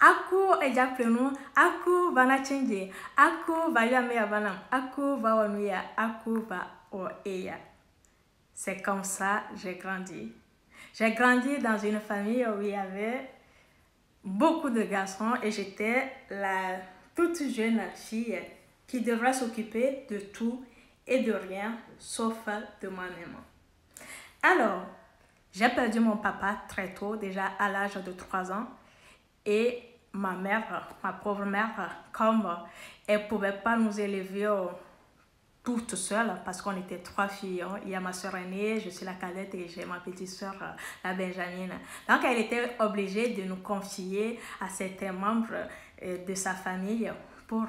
Aku ejaplenu, aku vana change, aku va yame abanam, aku va wanuya, aku va oeya. C'est comme ça que j'ai grandi. J'ai grandi dans une famille où il y avait beaucoup de garçons et j'étais la toute jeune fille qui devrait s'occuper de tout et de rien sauf de moi-même. Alors, j'ai perdu mon papa très tôt, déjà à l'âge de 3 ans. Et ma mère, ma pauvre mère, comme elle ne pouvait pas nous élever toutes seules, parce qu'on était 3 filles. Il y a ma soeur aînée, je suis la cadette et j'ai ma petite soeur, la Benjamine. Donc, elle était obligée de nous confier à certains membres de sa famille pour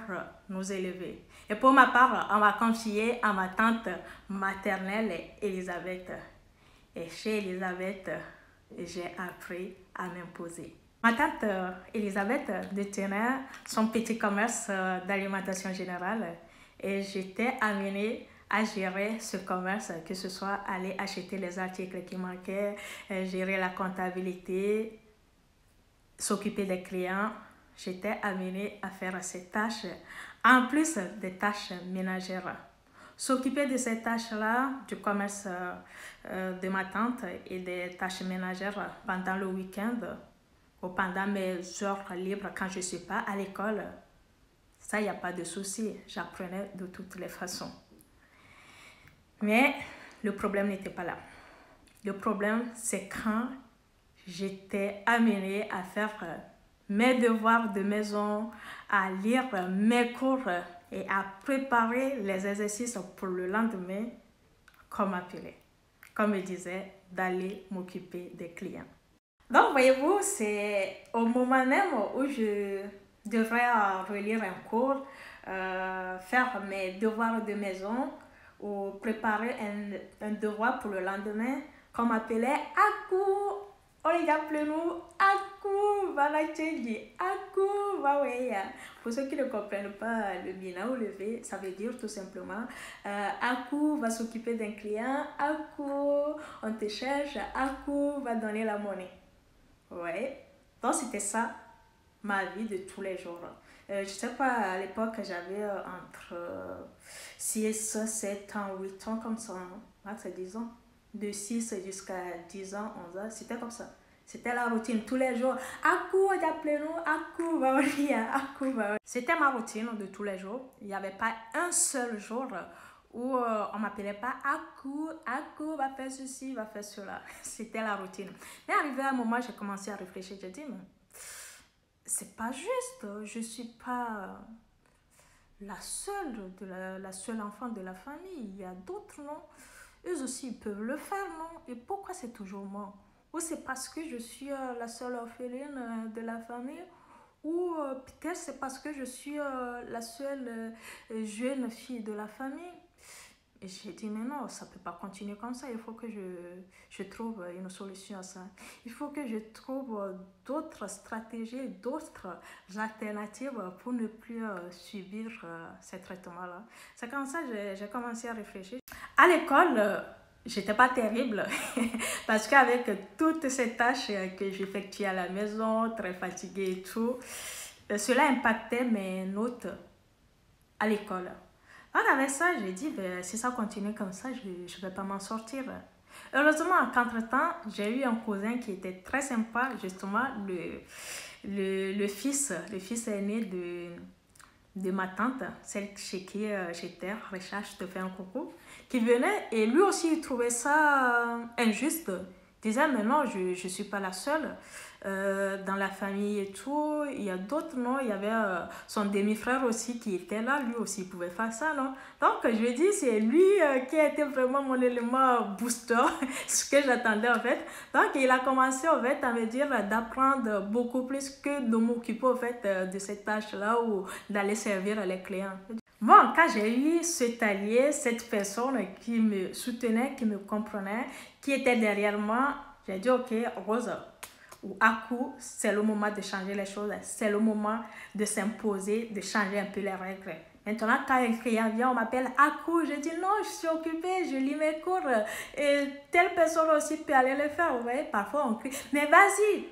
nous élever. Et pour ma part, on m'a confié à ma tante maternelle, Elisabeth. Et chez Elisabeth, j'ai appris à m'imposer. Ma tante Elisabeth détenait son petit commerce d'alimentation générale et j'étais amenée à gérer ce commerce, que ce soit aller acheter les articles qui manquaient, gérer la comptabilité, s'occuper des clients. J'étais amenée à faire ces tâches, en plus des tâches ménagères. S'occuper de ces tâches-là, du commerce de ma tante et des tâches ménagères pendant le week-end, ou pendant mes heures libres quand je ne suis pas à l'école, ça, il n'y a pas de souci. J'apprenais de toutes les façons. Mais le problème n'était pas là. Le problème, c'est quand j'étais amenée à faire mes devoirs de maison, à lire mes cours et à préparer les exercices pour le lendemain, comme m'appelait, comme me disait, d'aller m'occuper des clients. Donc, voyez-vous, c'est au moment même où je devrais relire un cours, faire mes devoirs de maison ou préparer un devoir pour le lendemain, qu'on m'appelait Aku, Oligaplenu, Aku, Valacheji, Aku, Vaweya. Pour ceux qui ne comprennent pas le Mina ou le V, ça veut dire tout simplement Aku va s'occuper d'un client, Aku, on te cherche, Aku va donner la monnaie. Ouais, donc c'était ça, ma vie de tous les jours. Je sais pas, à l'époque, j'avais entre 6, 7 ans, 8 ans, comme ça, max 10 ans. De 6 jusqu'à 10 ans, 11 ans, c'était comme ça. C'était la routine tous les jours. Aku, appelez-nous, Aku, va Aku, va. C'était ma routine de tous les jours. Il n'y avait pas un seul jour où on m'appelait pas Aku, Aku va faire ceci, va faire cela. C'était la routine. Mais arrivé à un moment, j'ai commencé à réfléchir. J'ai dit, mais c'est pas juste. Je suis pas la seule enfant de la famille. Il y a d'autres, non? Eux aussi, ils peuvent le faire, non? Et pourquoi c'est toujours moi? Ou c'est parce que je suis la seule orpheline de la famille? Ou peut-être c'est parce que je suis la seule jeune fille de la famille? Et j'ai dit, mais non, ça ne peut pas continuer comme ça. Il faut que je trouve une solution à ça. Il faut que je trouve d'autres stratégies, d'autres alternatives pour ne plus subir ces traitements-là. C'est comme ça que j'ai commencé à réfléchir. À l'école, j'étais pas terrible parce qu'avec toutes ces tâches que j'effectuais à la maison, très fatiguée et tout, cela impactait mes notes à l'école. Alors avec ça, j'ai dit, ben, si ça continue comme ça, je ne vais pas m'en sortir. Heureusement, qu'entre-temps, j'ai eu un cousin qui était très sympa, justement, le fils aîné de ma tante, celle chez qui j'étais, Richard, je te fais un coucou, qui venait et lui aussi il trouvait ça injuste. Il disait, mais non, je ne suis pas la seule dans la famille et tout. Il y a d'autres, non? Il y avait son demi-frère aussi qui était là, lui aussi il pouvait faire ça, non? Donc je lui ai dit, c'est lui qui a été vraiment mon élément booster, ce que j'attendais en fait. Donc il a commencé en fait à me dire d'apprendre beaucoup plus que de m'occuper en fait de cette tâche-là ou d'aller servir les clients. Bon, quand j'ai eu cet allié, cette personne qui me soutenait, qui me comprenait, qui était derrière moi, j'ai dit, ok, Rose, ou Aku, c'est le moment de changer les choses, c'est le moment de s'imposer, de changer un peu les règles. Maintenant, quand un client vient, on m'appelle Aku, je dis non, je suis occupée, je lis mes cours, et telle personne aussi peut aller le faire, vous voyez, parfois on crie, mais vas-y,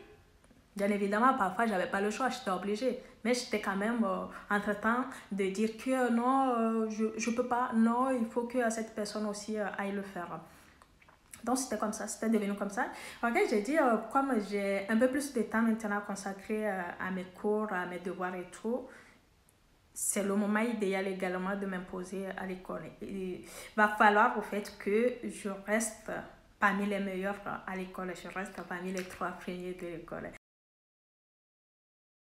Bien évidemment, parfois, j'avais pas le choix, j'étais obligée. Mais j'étais quand même entre-temps de dire que non, je peux pas, non, il faut que cette personne aussi aille le faire. Donc, c'était comme ça, c'était devenu comme ça. Ok, j'ai dit, comme j'ai un peu plus de temps maintenant consacré à mes cours, à mes devoirs et tout, c'est le moment idéal également de m'imposer à l'école. Il va falloir au fait que je reste parmi les meilleurs à l'école, je reste parmi les trois premiers de l'école.